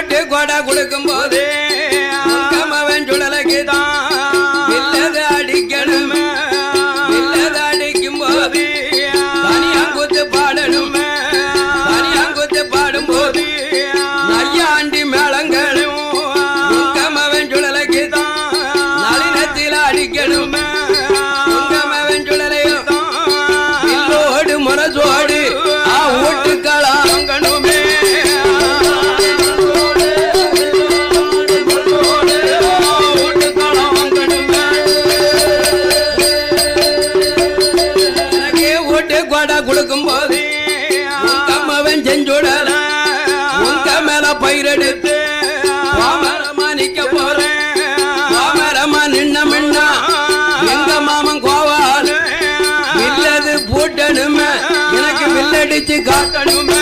ஓட்டு கொடை கொடுக்கும் போது அவன் சுழலுக்குதான் இல்லது அடிக்கணும். இல்லது அடிக்கும் போது தனியாங்குத்து பாடணும். தனியாங்குத்து பாடும் போது நையாண்டி மேளங்களும் அவன் சுழலுக்குதான் நளினத்தில் அடிக்கணும். அவன் சுழலையும் இல்லோடு முரசோடு ஓட்டுக்களாங்கணுமே. கொடுக்கும் போது அவன் செஞ்சுடல உங்க மேல பயிரெடுத்து மாமரமா நிக்க போறேன். மாமரமா நின்ன மின்னா எங்க மாமன் கோவால் வில்லது பூட்டணுமே. எனக்கு வில்லடிச்சு காட்டணுமே.